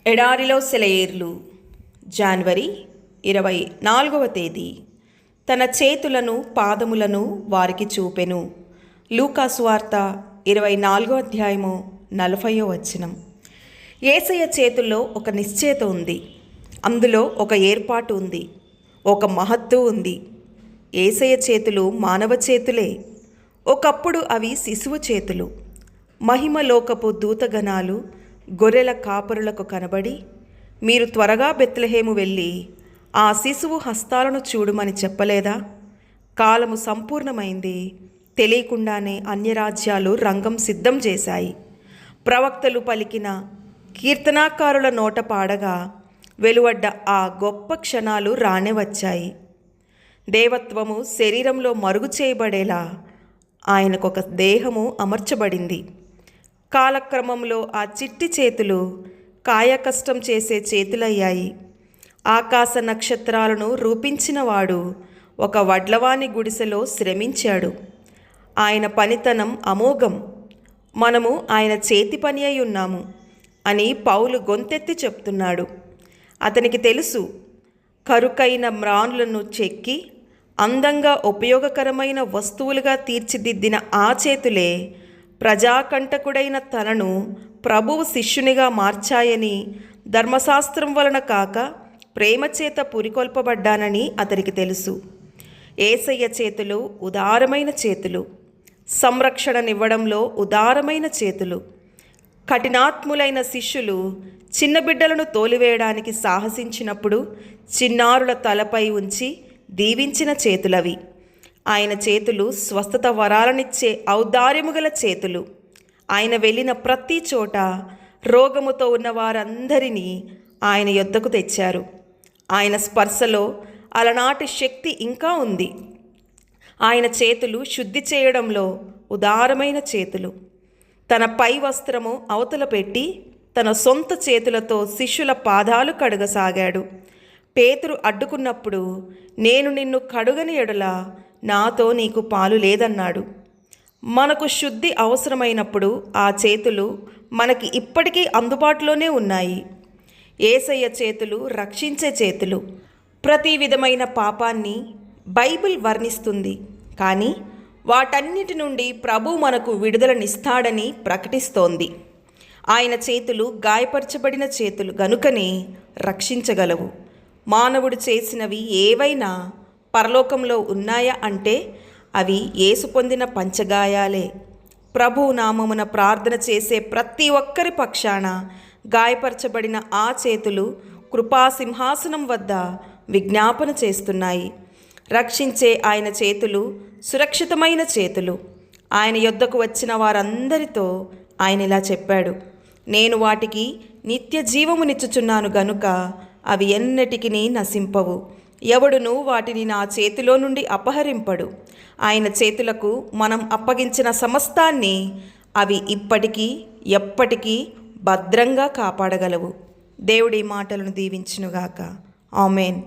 ఎడారిలో సెలయేర్లు జనవరి 24వ తేదీ. తన చేతులను పాదములను వారికి చూపెను. లూకా సువార్త 24వ అధ్యాయము 40వ వచనం. యేసయ్య చేతుల్లో ఒక నిశ్చయత ఉంది. అందులో ఒక ఏర్పాటు ఉంది, ఒక మహత్తు ఉంది. యేసయ్య చేతులు మానవ చేతులే. ఒకప్పుడు అవి శిశువు చేతులు. మహిమలోకపు దూతగణాలు గొర్రెల కాపరులకు కనబడి, మీరు త్వరగా బెత్లెహేము వెళ్ళి ఆ శిశువు హస్తాలను చూడమని చెప్పలేదా? కాలము సంపూర్ణమైంది. తెలియకుండానే అన్యరాజ్యాలు రంగం సిద్ధం చేశాయి. ప్రవక్తలు పలికిన కీర్తనాకారుల నోట పాడగా వెలువడ్డ ఆ గొప్ప క్షణాలు రానే వచ్చాయి. దేవత్వము శరీరంలో మరుగు చేయబడేలా ఆయనకొక దేహము అమర్చబడింది. కాలక్రమంలో ఆ చిట్టి చేతులు కాయకష్టం చేసే చేతులయ్యాయి. ఆకాశ నక్షత్రాలను రూపించినవాడు ఒక వడ్లవాని గుడిసెలో శ్రమించాడు. ఆయన పనితనం అమోఘం. మనము ఆయన చేతి పని అయి ఉన్నాము అని పౌలు గొంతెత్తి చెప్తున్నాడు. అతనికి తెలుసు, కరుకైన మ్రానులను చెక్కి అందంగా ఉపయోగకరమైన వస్తువులుగా తీర్చిదిద్దిన ఆ చేతులే ప్రజాకంటకుడైన తనను ప్రభువు శిష్యునిగా మార్చాయని, ధర్మశాస్త్రం వలన కాక ప్రేమచేత పురికొల్పబడ్డానని అతనికి తెలుసు. యేసయ్య చేతులు ఉదారమైన చేతులు, సంరక్షణనివ్వడంలో ఉదారమైన చేతులు. కఠినాత్ములైన శిష్యులు చిన్న బిడ్డలను తోలివేయడానికి సాహసించినప్పుడు చిన్నారుల తలపై ఉంచి దీవించిన చేతులవి. ఆయన చేతులు స్వస్థత వరాలనిచ్చే ఔదార్యము గల చేతులు. ఆయన వెళ్ళిన ప్రతి చోట రోగముతో ఉన్న వారందరినీ ఆయన యొద్దకు తెచ్చారు. ఆయన స్పర్శలో అలనాటి శక్తి ఇంకా ఉంది. ఆయన చేతులు శుద్ధి చేయడంలో ఉదారమైన చేతులు. తన పై వస్త్రము అవతల పెట్టి తన సొంత చేతులతో శిష్యుల పాదాలు కడగసాగాడు. పేతురు అడ్డుకున్నప్పుడు, నేను నిన్ను కడుగని ఎడల నాతో నీకు పాలు లేదన్నాడు. మనకు శుద్ధి అవసరమైనప్పుడు ఆ చేతులు మనకి ఇప్పటికీ అందుబాటులోనే ఉన్నాయి. యేసయ్య చేతులు రక్షించే చేతులు. ప్రతి విధమైన పాపాన్ని బైబిల్ వర్ణిస్తుంది, కానీ వాటన్నిటి నుండి ప్రభు మనకు విడుదలనిస్తాడని ప్రకటిస్తోంది. ఆయన చేతులు గాయపరచబడిన చేతులు గనుకనే రక్షించగలవు. మానవుడు చేసినవి ఏవైనా పరలోకంలో ఉన్నాయా అంటే అవి యేసు పొందిన పంచగాయాలే. ప్రభువు నామమున ప్రార్థన చేసే ప్రతి ఒక్కరి పక్షాన గాయపరచబడిన ఆ చేతులు కృపాసింహాసనం వద్ద విజ్ఞాపన చేస్తున్నాయి. రక్షించే ఆయన చేతులు సురక్షితమైన చేతులు. ఆయన యొద్దకు వచ్చిన వారందరితో ఆయన ఇలా చెప్పాడు, నేను వాటికి నిత్య జీవమునిచ్చుచున్నాను గనుక అవి ఎన్నటికి నశింపవు. ఎవడును వాటిని నా చేతిలో నుండి అపహరింపడు. ఆయన చేతులకు మనం అప్పగించిన సమస్తాన్ని అవి ఇప్పటికీ ఎప్పటికీ భద్రంగా కాపాడగలవు. దేవుడి మాటలను దీవించునుగాక. ఆమేన్.